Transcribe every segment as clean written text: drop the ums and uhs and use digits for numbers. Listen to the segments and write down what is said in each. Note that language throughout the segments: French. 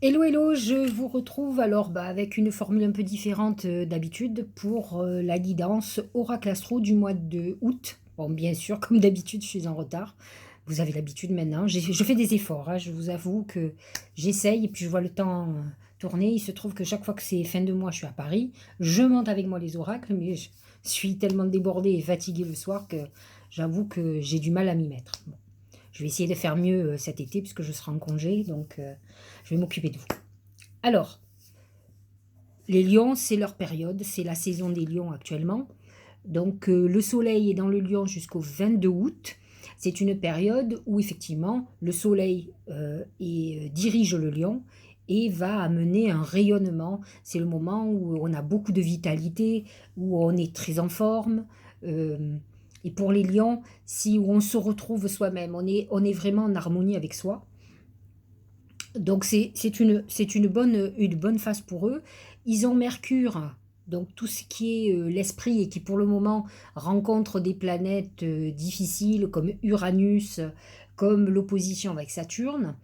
Hello, hello, je vous retrouve alors avec une formule un peu différente d'habitude pour la guidance Oracle Astro du mois de août. Bon, bien sûr, comme d'habitude, je suis en retard. Vous avez l'habitude maintenant. Je fais des efforts, hein, je vous avoue que j'essaye et puis je vois le temps tourner. Il se trouve que chaque fois que c'est fin de mois, je suis à Paris. Je monte avec moi les oracles, mais je suis tellement débordée et fatiguée le soir que j'avoue que j'ai du mal à m'y mettre. Bon, je vais essayer de faire mieux cet été puisque je serai en congé, donc je vais m'occuper de vous. Alors, les lions, c'est leur période, c'est la saison des lions actuellement. Donc, le soleil est dans le lion jusqu'au 22 août. C'est une période où, effectivement, le soleil dirige le lion et va amener un rayonnement. C'est le moment où on a beaucoup de vitalité, où on est très en forme. euh, et pour les lions, si où on se retrouve soi-même, on est vraiment en harmonie avec soi. Donc c'est une bonne phase pour eux. Ils ont Mercure, donc tout ce qui est l'esprit et qui pour le moment rencontre des planètes difficiles comme Uranus, comme l'opposition avec Saturne.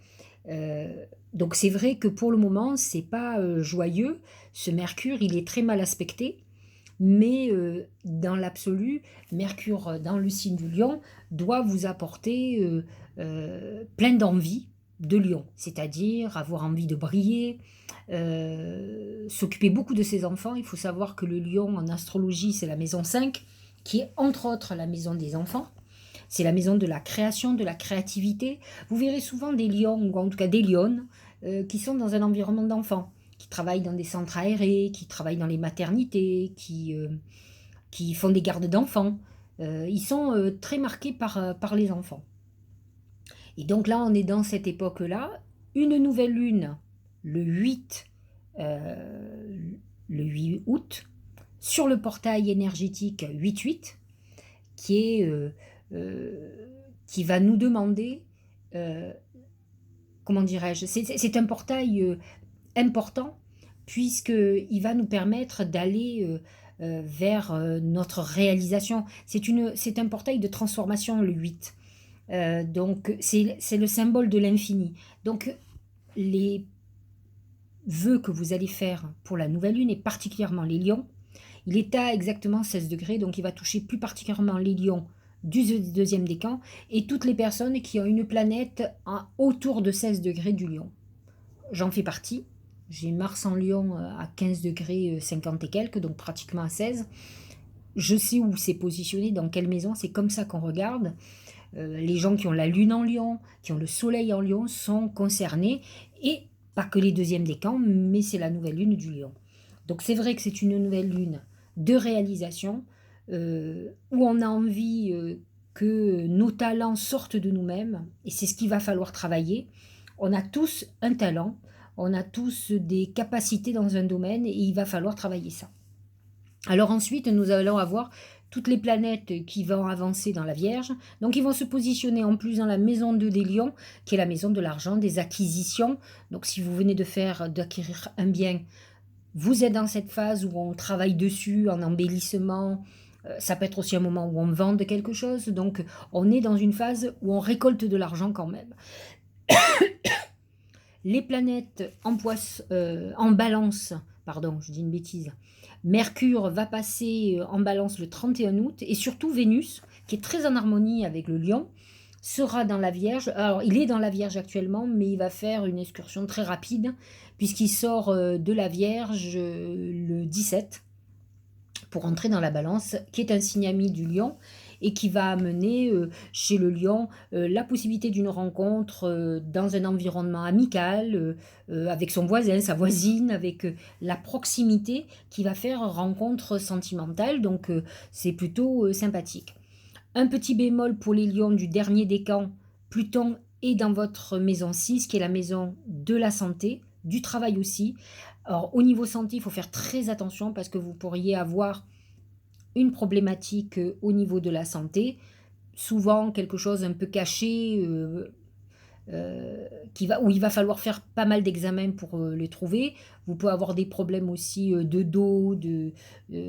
Donc c'est vrai que pour le moment, c'est pas joyeux. Ce Mercure, il est très mal aspecté. Mais dans l'absolu, Mercure dans le signe du lion doit vous apporter plein d'envie de lion, c'est-à-dire avoir envie de briller, s'occuper beaucoup de ses enfants. Il faut savoir que le lion en astrologie, c'est la maison 5, qui est entre autres la maison des enfants. C'est la maison de la création, de la créativité. Vous verrez souvent des lions, ou en tout cas des lionnes, qui sont dans un environnement d'enfants, qui travaillent dans des centres aérés, qui travaillent dans les maternités, qui font des gardes d'enfants. Ils sont très marqués par les enfants. Et donc là, on est dans cette époque-là. Une nouvelle lune, le 8, euh, le 8 août, sur le portail énergétique 8-8, qui est qui va nous demander, euh, comment dirais-je, c'est un portail important puisqu'il va nous permettre d'aller vers notre réalisation. C'est un portail de transformation, le 8. Donc c'est le symbole de l'infini. Donc les vœux que vous allez faire pour la nouvelle lune, et particulièrement les lions, il est à exactement 16 degrés, donc il va toucher plus particulièrement les lions du deuxième décan et toutes les personnes qui ont une planète autour de 16 degrés du lion. J'en fais partie. J'ai Mars en lion à 15 degrés 50 et quelques, donc pratiquement à 16. Je sais où c'est positionné, dans quelle maison, c'est comme ça qu'on regarde. Les gens qui ont la lune en lion, qui ont le soleil en lion sont concernés, et pas que les deuxièmes décans, mais c'est la nouvelle lune du lion. Donc c'est vrai que c'est une nouvelle lune de réalisation, où on a envie que nos talents sortent de nous-mêmes, et c'est ce qu'il va falloir travailler. On a tous un talent, on a tous des capacités dans un domaine, et il va falloir travailler ça. Alors ensuite, nous allons avoir toutes les planètes qui vont avancer dans la Vierge. Donc ils vont se positionner en plus dans la maison 2 des lions, qui est la maison de l'argent, des acquisitions. Donc si vous venez d'acquérir un bien, vous êtes dans cette phase où on travaille dessus, en embellissement. Ça peut être aussi un moment où on vend quelque chose. Donc on est dans une phase où on récolte de l'argent quand même. Les planètes en balance, pardon, je dis une bêtise. Mercure va passer en balance le 31 août et surtout Vénus, qui est très en harmonie avec le lion, sera dans la Vierge. Alors, il est dans la Vierge actuellement, mais il va faire une excursion très rapide puisqu'il sort de la Vierge le 17 pour entrer dans la balance, qui est un signe ami du lion et qui va amener chez le lion la possibilité d'une rencontre dans un environnement amical, avec son voisin, sa voisine, avec la proximité qui va faire rencontre sentimentale. Donc c'est plutôt sympathique. Un petit bémol pour les lions du dernier décan, Pluton est dans votre maison 6, qui est la maison de la santé, du travail aussi. Alors, au niveau santé, il faut faire très attention parce que vous pourriez avoir une problématique au niveau de la santé, souvent quelque chose un peu caché, où il va falloir faire pas mal d'examens pour le trouver. Vous pouvez avoir des problèmes aussi de dos,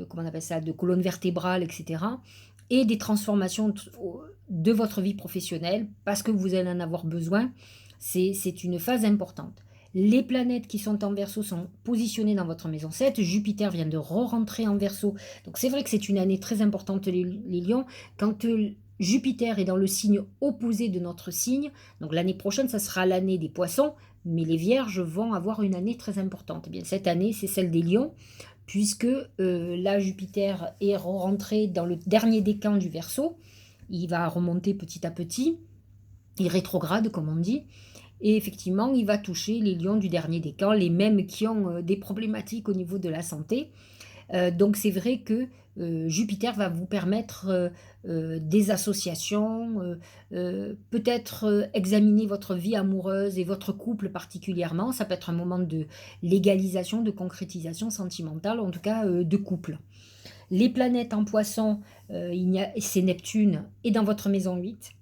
comment on appelle ça, de colonne vertébrale, etc. Et des transformations de votre vie professionnelle parce que vous allez en avoir besoin. C'est une phase importante. Les planètes qui sont en Verseau sont positionnées dans votre maison 7. Jupiter vient de re-rentrer en Verseau. Donc c'est vrai que c'est une année très importante, les lions. Quand Jupiter est dans le signe opposé de notre signe, donc l'année prochaine, ça sera l'année des poissons, mais les vierges vont avoir une année très importante. Eh bien, cette année, c'est celle des lions, puisque là, Jupiter est rentré dans le dernier décan du Verseau. Il va remonter petit à petit, il rétrograde, comme on dit. Et effectivement, il va toucher les lions du dernier décan, les mêmes qui ont des problématiques au niveau de la santé. Donc c'est vrai que Jupiter va vous permettre des associations, peut-être examiner votre vie amoureuse et votre couple particulièrement. Ça peut être un moment de légalisation, de concrétisation sentimentale, en tout cas de couple. Les planètes en poisson, c'est Neptune, et dans votre maison 8,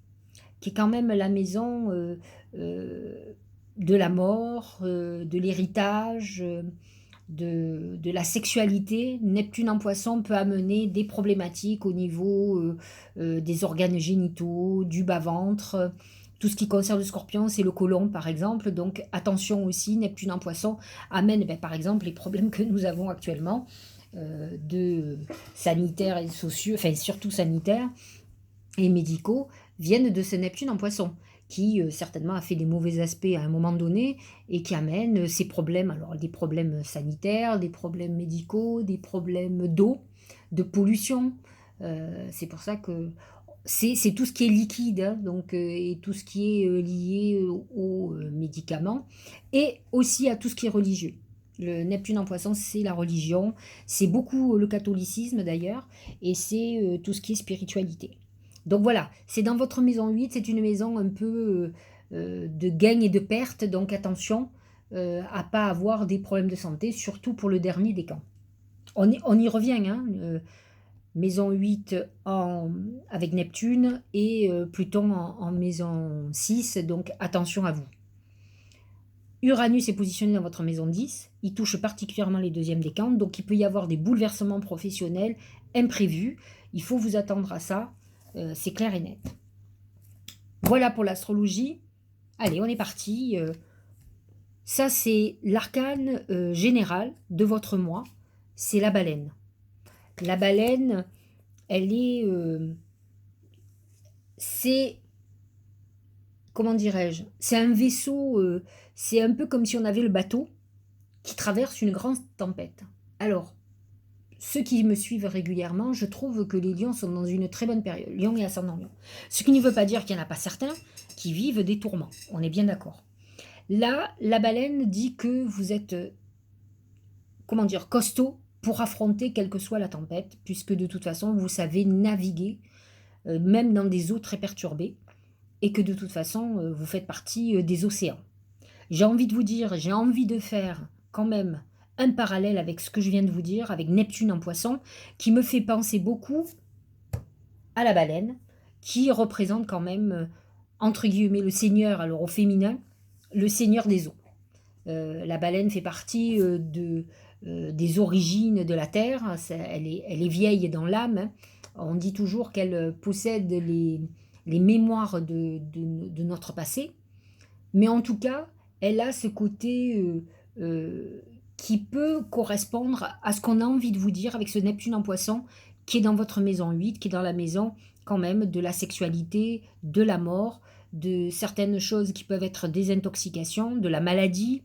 qui est quand même la maison de la mort, de l'héritage, de la sexualité. Neptune en poisson peut amener des problématiques au niveau des organes génitaux, du bas-ventre. Tout ce qui concerne le scorpion, c'est le côlon par exemple. Donc attention aussi, Neptune en poisson amène par exemple les problèmes que nous avons actuellement de sanitaires et sociaux, enfin surtout sanitaires et médicaux, viennent de ce Neptune en poisson, qui certainement a fait des mauvais aspects à un moment donné et qui amène ces problèmes, alors des problèmes sanitaires, des problèmes médicaux, des problèmes d'eau, de pollution. C'est pour ça que c'est tout ce qui est liquide, hein, donc, et tout ce qui est lié aux médicaments, et aussi à tout ce qui est religieux. Le Neptune en poisson, c'est la religion, c'est beaucoup le catholicisme d'ailleurs, et c'est tout ce qui est spiritualité. Donc voilà, c'est dans votre maison 8, c'est une maison un peu de gain et de perte, donc attention à pas avoir des problèmes de santé, surtout pour le dernier décan. On y revient, hein, maison 8 avec Neptune et Pluton en maison 6, donc attention à vous. Uranus est positionné dans votre maison 10, il touche particulièrement les deuxièmes décans, donc il peut y avoir des bouleversements professionnels imprévus, il faut vous attendre à ça, c'est clair et net. Voilà pour l'astrologie. Allez, on est parti. Ça, c'est l'arcane général de votre mois, c'est la baleine. La baleine, elle est... c'est... Comment dirais-je? C'est un vaisseau, c'est un peu comme si on avait le bateau qui traverse une grande tempête. Alors, ceux qui me suivent régulièrement, je trouve que les lions sont dans une très bonne période. Lion et ascendant lion. Ce qui ne veut pas dire qu'il n'y en a pas certains qui vivent des tourments. On est bien d'accord. Là, la baleine dit que vous êtes, comment dire, costaud pour affronter quelle que soit la tempête, puisque de toute façon, vous savez naviguer, même dans des eaux très perturbées, et que de toute façon, vous faites partie des océans. J'ai envie de vous dire, j'ai envie de faire quand même un parallèle avec ce que je viens de vous dire, avec Neptune en poisson, qui me fait penser beaucoup à la baleine, qui représente quand même, entre guillemets, le seigneur, alors au féminin, le seigneur des eaux. La baleine fait partie des origines de la Terre, elle est vieille dans l'âme, hein. On dit toujours qu'elle possède les mémoires de notre passé, mais en tout cas, elle a ce côté qui peut correspondre à ce qu'on a envie de vous dire avec ce Neptune en poisson qui est dans votre maison 8, qui est dans la maison quand même de la sexualité, de la mort, de certaines choses qui peuvent être des intoxications, de la maladie,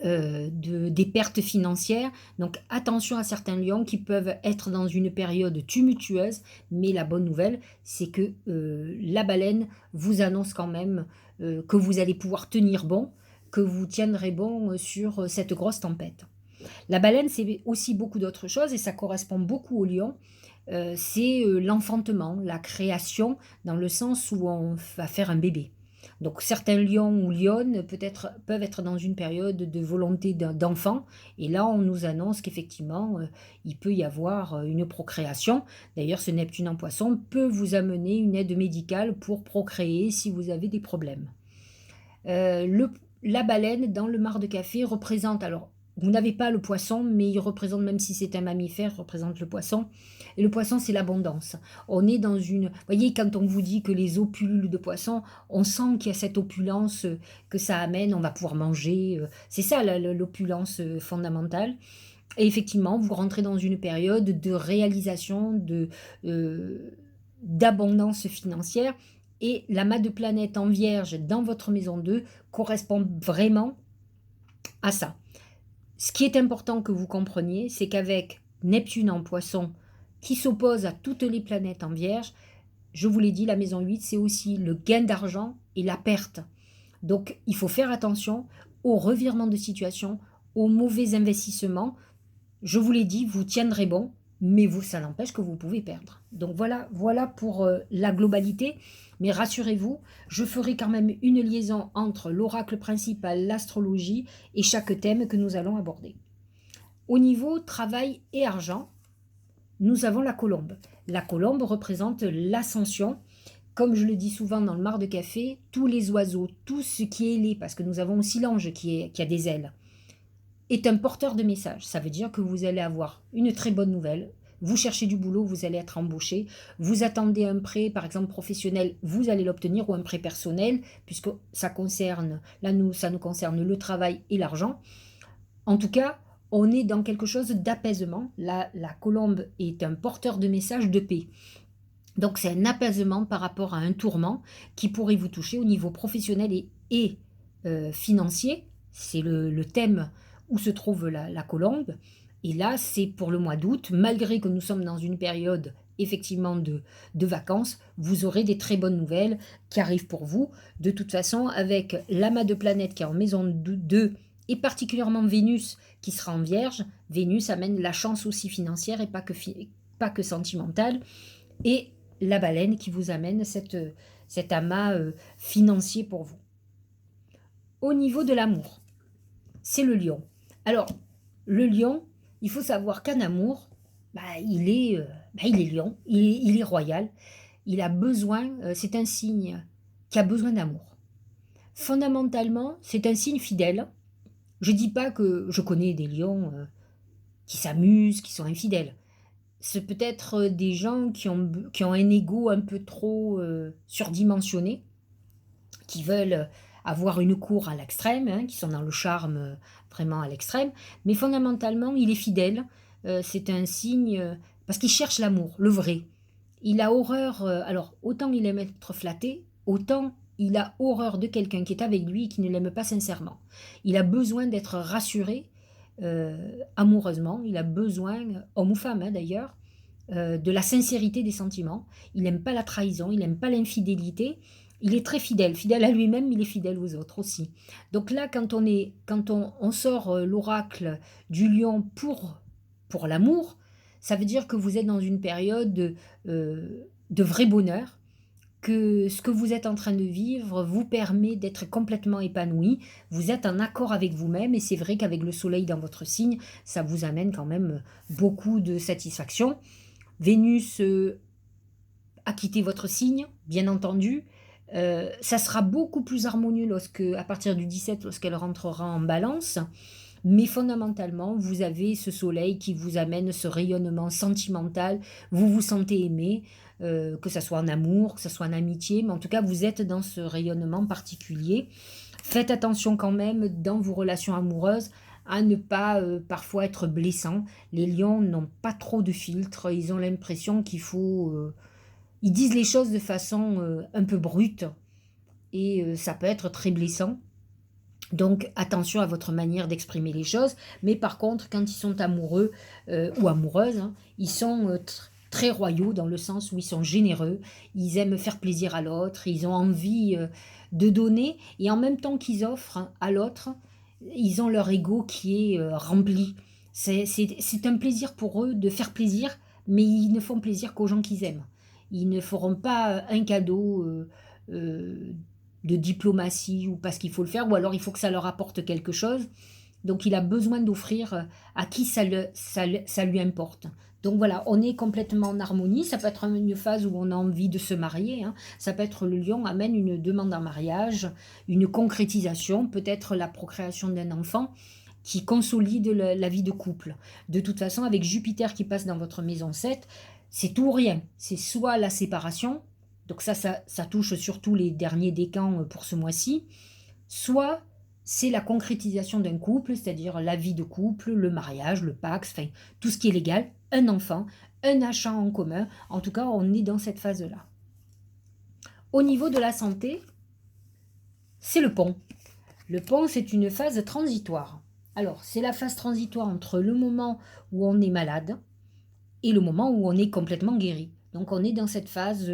des pertes financières. Donc attention à certains lions qui peuvent être dans une période tumultueuse, mais la bonne nouvelle, c'est que la baleine vous annonce quand même que vous allez pouvoir tenir bon, que vous tiendrez bon sur cette grosse tempête. La baleine, c'est aussi beaucoup d'autres choses et ça correspond beaucoup au lion. C'est l'enfantement, la création, dans le sens où on va faire un bébé. Donc certains lions ou lionnes peuvent être dans une période de volonté d'enfant, et là on nous annonce qu'effectivement il peut y avoir une procréation. D'ailleurs ce Neptune en poisson peut vous amener une aide médicale pour procréer si vous avez des problèmes. La baleine dans le mar de café représente alors vous n'avez pas le poisson, mais il représente, même si c'est un mammifère, il représente le poisson. Et le poisson, c'est l'abondance. On est dans une... Vous voyez, quand on vous dit que les eaux pullulent de poissons, on sent qu'il y a cette opulence que ça amène, on va pouvoir manger. C'est ça l'opulence fondamentale. Et effectivement, vous rentrez dans une période de réalisation, d'abondance financière. Et l'amas de planètes en vierge dans votre maison 2 correspond vraiment à ça. Ce qui est important que vous compreniez, c'est qu'avec Neptune en poisson qui s'oppose à toutes les planètes en vierge, je vous l'ai dit, la maison 8, c'est aussi le gain d'argent et la perte. Donc, il faut faire attention aux revirements de situation, aux mauvais investissements. Je vous l'ai dit, vous tiendrez bon, mais vous, ça n'empêche que vous pouvez perdre. Donc voilà pour la globalité. Mais rassurez-vous, je ferai quand même une liaison entre l'oracle principal, l'astrologie et chaque thème que nous allons aborder. Au niveau travail et argent, nous avons la colombe. La colombe représente l'ascension. Comme je le dis souvent dans le mar de café, tous les oiseaux, tout ce qui est ailé, parce que nous avons aussi l'ange qui a des ailes, est un porteur de messages. Ça veut dire que vous allez avoir une très bonne nouvelle. Vous cherchez du boulot, vous allez être embauché. Vous attendez un prêt, par exemple professionnel, vous allez l'obtenir, ou un prêt personnel, puisque ça concerne, là ça nous concerne le travail et l'argent. En tout cas, on est dans quelque chose d'apaisement. La colombe est un porteur de messages de paix. Donc c'est un apaisement par rapport à un tourment qui pourrait vous toucher au niveau professionnel et financier. C'est le thème où se trouve la colombe. Et là, c'est pour le mois d'août, malgré que nous sommes dans une période effectivement de vacances, vous aurez des très bonnes nouvelles qui arrivent pour vous. De toute façon, avec l'amas de planètes qui est en maison 2, et particulièrement Vénus qui sera en Vierge, Vénus amène la chance aussi financière et pas que sentimentale. Et la baleine qui vous amène cet amas financier pour vous. Au niveau de l'amour, c'est le lion. Alors, le lion, il faut savoir qu'en amour, il est lion, il est royal. Il a besoin, c'est un signe qui a besoin d'amour. Fondamentalement, c'est un signe fidèle. Je ne dis pas que je connais des lions qui s'amusent, qui sont infidèles. C'est peut-être des gens qui ont un ego un peu trop surdimensionné, qui veulent avoir une cour à l'extrême, hein, qui sont dans le charme vraiment à l'extrême, mais fondamentalement, il est fidèle. C'est un signe, parce qu'il cherche l'amour, le vrai. Il a horreur, alors autant il aime être flatté, autant il a horreur de quelqu'un qui est avec lui et qui ne l'aime pas sincèrement. Il a besoin d'être rassuré amoureusement, il a besoin, homme ou femme hein, d'ailleurs, de la sincérité des sentiments. Il n'aime pas la trahison, il n'aime pas l'infidélité. Il est très fidèle, fidèle à lui-même, mais il est fidèle aux autres aussi. Donc là, quand on sort l'oracle du lion pour l'amour, ça veut dire que vous êtes dans une période de vrai bonheur, que ce que vous êtes en train de vivre vous permet d'être complètement épanoui, vous êtes en accord avec vous-même, et c'est vrai qu'avec le soleil dans votre signe, ça vous amène quand même beaucoup de satisfaction. Vénus a quitté votre signe, bien entendu. Ça sera beaucoup plus harmonieux à partir du 17, lorsqu'elle rentrera en balance. Mais fondamentalement, vous avez ce soleil qui vous amène ce rayonnement sentimental. Vous vous sentez aimé, que ce soit en amour, que ce soit en amitié. Mais en tout cas, vous êtes dans ce rayonnement particulier. Faites attention quand même dans vos relations amoureuses à ne pas parfois être blessant. Les lions n'ont pas trop de filtres. Ils ont l'impression qu'il faut... ils disent les choses de façon un peu brute. Et ça peut être très blessant. Donc attention à votre manière d'exprimer les choses, mais par contre quand ils sont amoureux ou amoureuses, hein, ils sont très royaux dans le sens où ils sont généreux, ils aiment faire plaisir à l'autre, ils ont envie de donner, et en même temps qu'ils offrent hein, à l'autre, ils ont leur ego qui est rempli. C'est un plaisir pour eux de faire plaisir, mais ils ne font plaisir qu'aux gens qu'ils aiment. Ils ne feront pas un cadeau de diplomatie ou parce qu'il faut le faire, ou alors il faut que ça leur apporte quelque chose. Donc il a besoin d'offrir à qui ça lui importe. Donc voilà, on est complètement en harmonie. Ça peut être une phase où on a envie de se marier. Hein. Ça peut être le lion amène une demande en mariage, une concrétisation, peut-être la procréation d'un enfant. qui consolide la vie de couple. De toute façon, avec Jupiter qui passe dans votre maison 7, c'est tout ou rien. C'est soit la séparation, donc ça touche surtout les derniers décans pour ce mois-ci, soit c'est la concrétisation d'un couple, c'est-à-dire la vie de couple, le mariage, le Pacs, enfin tout ce qui est légal, un enfant, un achat en commun. En tout cas, on est dans cette phase-là. Au niveau de la santé, c'est le pont. Le pont, c'est une phase transitoire. Alors, c'est la phase transitoire entre le moment où on est malade et le moment où on est complètement guéri. Donc, on est dans cette phase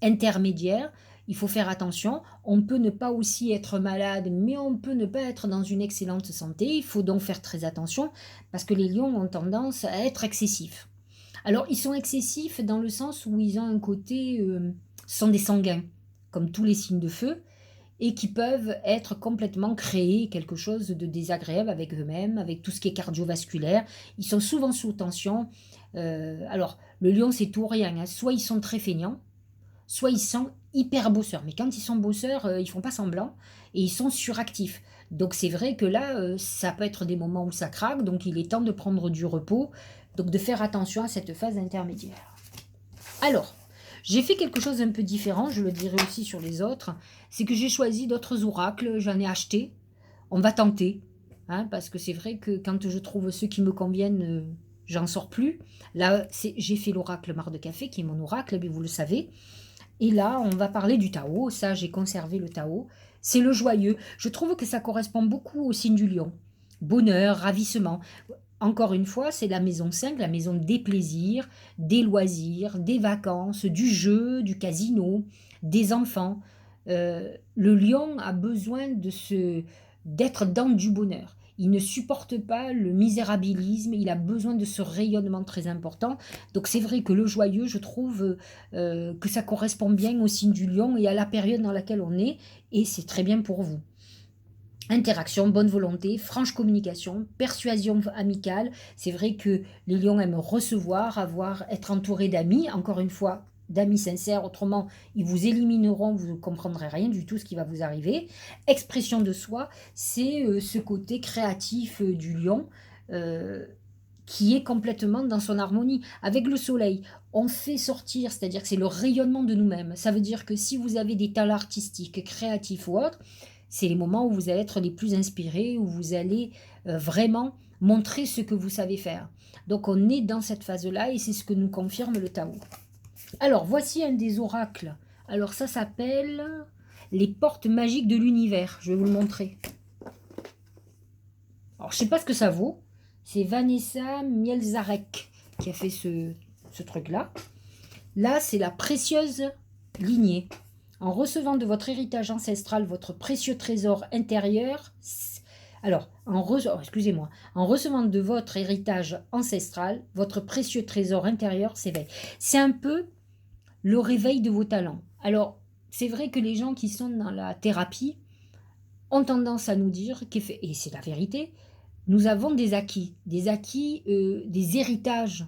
intermédiaire. Il faut faire attention. On peut ne pas aussi être malade, mais on peut ne pas être dans une excellente santé. Il faut donc faire très attention parce que les lions ont tendance à être excessifs. Alors, ils sont excessifs dans le sens où ils ont un côté... sont des sanguins, comme tous les signes de feu, et qui peuvent être complètement créés quelque chose de désagréable avec eux-mêmes, avec tout ce qui est cardiovasculaire. Ils sont souvent sous tension. Alors, le lion, c'est tout ou rien, hein. Soit ils sont très feignants, soit ils sont hyper bosseurs. Mais quand ils sont bosseurs, ils font pas semblant et ils sont suractifs. Donc c'est vrai que là, ça peut être des moments où ça craque, donc il est temps de prendre du repos, donc de faire attention à cette phase intermédiaire. Alors, j'ai fait quelque chose un peu différent, je le dirai aussi sur les autres, c'est que j'ai choisi d'autres oracles, j'en ai acheté, on va tenter, hein, parce que c'est vrai que quand je trouve ceux qui me conviennent, j'en sors plus. Là, j'ai fait l'oracle Marc de Café, qui est mon oracle, mais vous le savez. Et là, on va parler du Tao, ça j'ai conservé le Tao, c'est le joyeux. Je trouve que ça correspond beaucoup au signe du lion. Bonheur, ravissement. Encore une fois, c'est la maison 5, la maison des plaisirs, des loisirs, des vacances, du jeu, du casino, des enfants. Le lion a besoin d'être dans du bonheur. Il ne supporte pas le misérabilisme, il a besoin de ce rayonnement très important. Donc c'est vrai que le joyeux, je trouve que ça correspond bien au signe du lion et à la période dans laquelle on est, et c'est très bien pour vous. Interaction, bonne volonté, franche communication, persuasion amicale. C'est vrai que les lions aiment recevoir, être entourés d'amis. Encore une fois, d'amis sincères. Autrement, ils vous élimineront, vous ne comprendrez rien du tout ce qui va vous arriver. Expression de soi, c'est ce côté créatif du lion. Qui est complètement dans son harmonie. Avec le soleil, on fait sortir, c'est-à-dire que c'est le rayonnement de nous-mêmes. Ça veut dire que si vous avez des talents artistiques, créatifs ou autres, c'est les moments où vous allez être les plus inspirés, où vous allez vraiment montrer ce que vous savez faire. Donc on est dans cette phase-là et c'est ce que nous confirme le Tao. Alors voici un des oracles. Alors ça s'appelle les portes magiques de l'univers. Je vais vous le montrer. Alors je ne sais pas ce que ça vaut. C'est Vanessa Mielzarek qui a fait ce truc-là. Là, c'est la précieuse lignée. En recevant de votre héritage ancestral votre précieux trésor intérieur, alors, excusez-moi, en recevant de votre héritage ancestral, votre précieux trésor intérieur s'éveille. C'est un peu le réveil de vos talents. Alors, c'est vrai que les gens qui sont dans la thérapie ont tendance à nous dire, et c'est la vérité, nous avons des acquis, des héritages.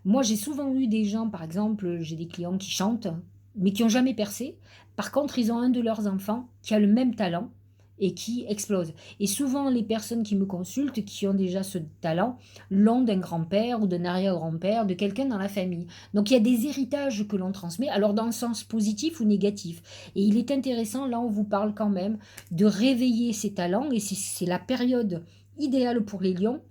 Moi, j'ai souvent eu des gens, par exemple, j'ai des clients qui chantent, mais qui n'ont jamais percé. Par contre, ils ont un de leurs enfants qui a le même talent et qui explose. Et souvent, les personnes qui me consultent, qui ont déjà ce talent, l'ont d'un grand-père ou d'un arrière-grand-père, de quelqu'un dans la famille. Donc, il y a des héritages que l'on transmet, alors dans le sens positif ou négatif. Et il est intéressant, là, on vous parle quand même de réveiller ces talents, et c'est la période idéale pour les lions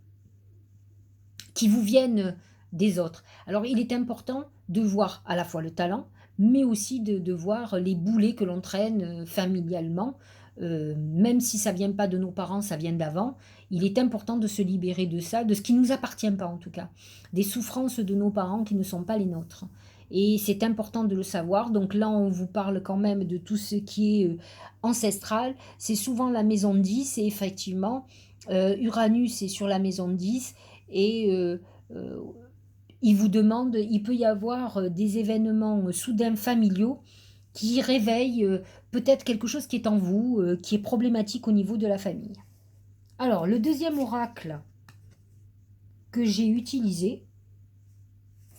qui vous viennent des autres. Alors, il est important de voir à la fois le talent, mais aussi de voir les boulets que l'on traîne familialement. Même si ça vient pas de nos parents, ça vient d'avant, il est important de se libérer de ça, de ce qui ne nous appartient pas en tout cas, des souffrances de nos parents qui ne sont pas les nôtres. Et c'est important de le savoir. Donc là, on vous parle quand même de tout ce qui est ancestral. C'est souvent la maison 10 et effectivement, Uranus est sur la maison 10 et il vous demande, il peut y avoir des événements soudains familiaux qui réveillent peut-être quelque chose qui est en vous, qui est problématique au niveau de la famille. Alors, le deuxième oracle que j'ai utilisé,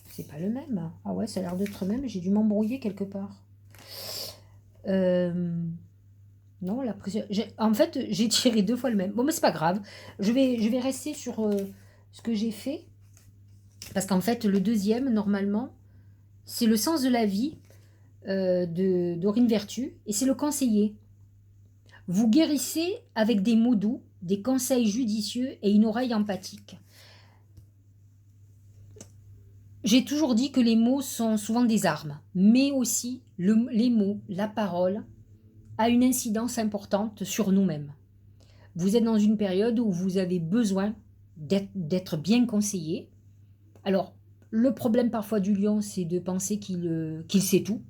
c'est pas le même. Ah ouais, ça a l'air d'être le même, j'ai dû m'embrouiller quelque part. Non, la pression. En fait, j'ai tiré 2 fois le même. Bon, mais c'est pas grave. Je vais rester sur ce que j'ai fait. Parce qu'en fait, le deuxième, normalement, c'est le sens de la vie de Dorine Vertu. Et c'est le conseiller. Vous guérissez avec des mots doux, des conseils judicieux et une oreille empathique. J'ai toujours dit que les mots sont souvent des armes, mais aussi les mots, la parole, a une incidence importante sur nous-mêmes. Vous êtes dans une période où vous avez besoin d'être bien conseillé. Alors, le problème parfois du lion, c'est de penser qu'il sait tout,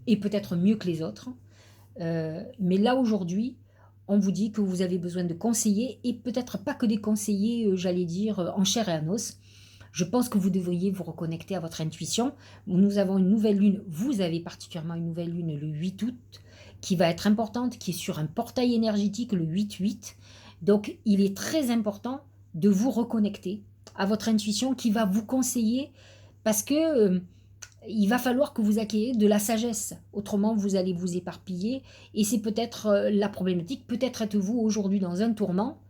et peut-être mieux que les autres. Mais là, aujourd'hui, on vous dit que vous avez besoin de conseillers, et peut-être pas que des conseillers, j'allais dire, en chair et en os. Je pense que vous devriez vous reconnecter à votre intuition. Nous avons une nouvelle lune, vous avez particulièrement une nouvelle lune le 8 août, qui va être importante, qui est sur un portail énergétique le 8-8. Donc, il est très important de vous reconnecter à votre intuition qui va vous conseiller parce que il va falloir que vous acquériez de la sagesse. Autrement, vous allez vous éparpiller et c'est peut-être la problématique. Peut-être êtes-vous aujourd'hui dans un tourment,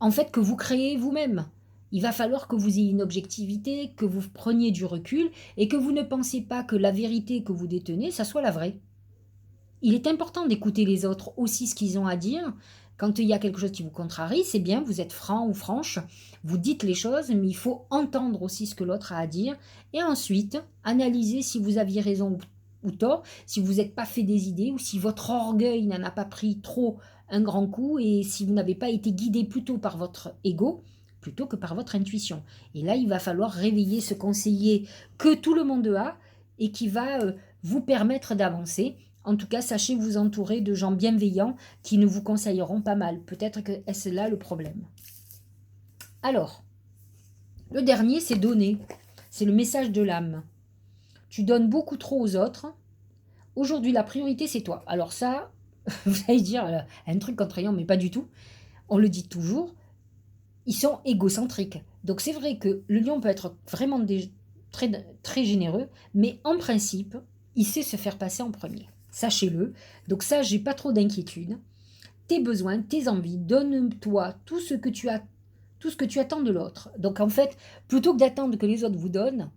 en fait, que vous créez vous-même. Il va falloir que vous ayez une objectivité, que vous preniez du recul et que vous ne pensiez pas que la vérité que vous détenez, ça soit la vraie. Il est important d'écouter les autres aussi ce qu'ils ont à dire. Quand il y a quelque chose qui vous contrarie, c'est bien, vous êtes franc ou franche, vous dites les choses, mais il faut entendre aussi ce que l'autre a à dire. Et ensuite, analyser si vous aviez raison ou tort, si vous n'êtes pas fait des idées ou si votre orgueil n'en a pas pris trop un grand coup et si vous n'avez pas été guidé plutôt par votre ego plutôt que par votre intuition. Et là, il va falloir réveiller ce conseiller que tout le monde a et qui va vous permettre d'avancer. En tout cas, sachez vous entourer de gens bienveillants qui ne vous conseilleront pas mal. Peut-être que est-ce là le problème. Alors, le dernier, c'est donner. C'est le message de l'âme. Tu donnes beaucoup trop aux autres. Aujourd'hui, la priorité, c'est toi. Alors ça, vous allez dire un truc contraignant, mais pas du tout. On le dit toujours. Ils sont égocentriques. Donc c'est vrai que le lion peut être vraiment très, très généreux, mais en principe, il sait se faire passer en premier. Sachez-le. Donc ça, j'ai pas trop d'inquiétude. Tes besoins, tes envies, donne-toi tout ce que tu as, tout ce que tu attends de l'autre. Donc en fait, plutôt que d'attendre que les autres vous donnent,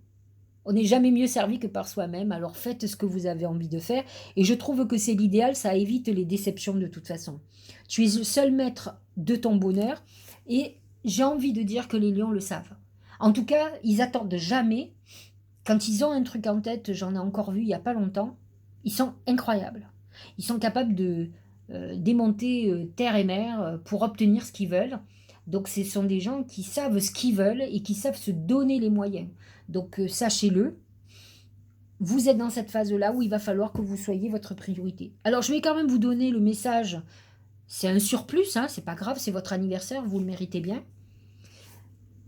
on n'est jamais mieux servi que par soi-même. Alors faites ce que vous avez envie de faire. Et je trouve que c'est l'idéal, ça évite les déceptions de toute façon. Tu es le seul maître de ton bonheur et j'ai envie de dire que les lions le savent. En tout cas, ils attendent jamais. Quand ils ont un truc en tête, j'en ai encore vu il n'y a pas longtemps, ils sont incroyables. Ils sont capables de démonter terre et mer pour obtenir ce qu'ils veulent. Donc ce sont des gens qui savent ce qu'ils veulent et qui savent se donner les moyens. Donc sachez-le, vous êtes dans cette phase-là où il va falloir que vous soyez votre priorité. Alors je vais quand même vous donner le message. C'est un surplus, hein, c'est pas grave, c'est votre anniversaire, vous le méritez bien.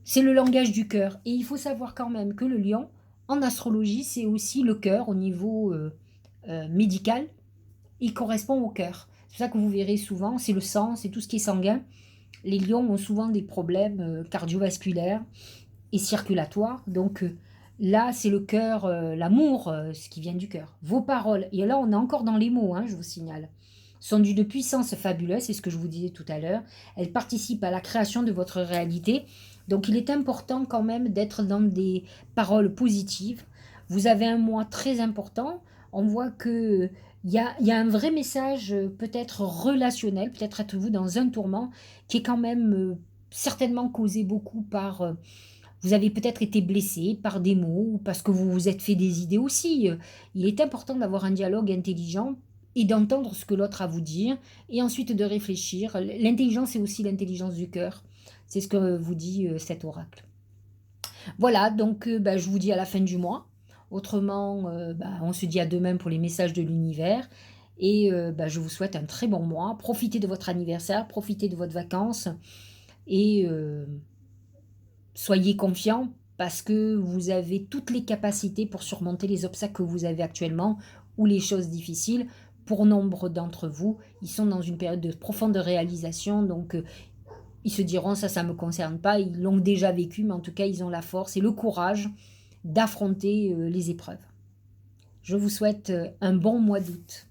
C'est le langage du cœur. Et il faut savoir quand même que le lion, en astrologie, c'est aussi le cœur au niveau médical. Il correspond au cœur. C'est pour ça que vous verrez souvent, c'est le sang, c'est tout ce qui est sanguin. Les lions ont souvent des problèmes cardiovasculaires et circulatoires. Donc là, c'est le cœur, l'amour, ce qui vient du cœur. Vos paroles, et là on est encore dans les mots, hein, je vous signale, sont d'une puissance fabuleuse, c'est ce que je vous disais tout à l'heure. Elles participent à la création de votre réalité. Donc il est important quand même d'être dans des paroles positives. Vous avez un mois très important. On voit que il y a un vrai message peut-être relationnel, peut-être êtes-vous dans un tourment qui est quand même certainement causé beaucoup par... vous avez peut-être été blessé par des mots ou parce que vous vous êtes fait des idées aussi. Il est important d'avoir un dialogue intelligent et d'entendre ce que l'autre a à vous dire et ensuite de réfléchir. L'intelligence est aussi l'intelligence du cœur. C'est ce que vous dit cet oracle. Voilà, donc je vous dis à la fin du mois. Autrement, on se dit à demain pour les messages de l'univers. Et je vous souhaite un très bon mois. Profitez de votre anniversaire, profitez de votre vacances. Et soyez confiants parce que vous avez toutes les capacités pour surmonter les obstacles que vous avez actuellement ou les choses difficiles. Pour nombre d'entre vous, ils sont dans une période de profonde réalisation. Donc, ils se diront, ça ne me concerne pas. Ils l'ont déjà vécu, mais en tout cas, ils ont la force et le courage d'affronter les épreuves. Je vous souhaite un bon mois d'août.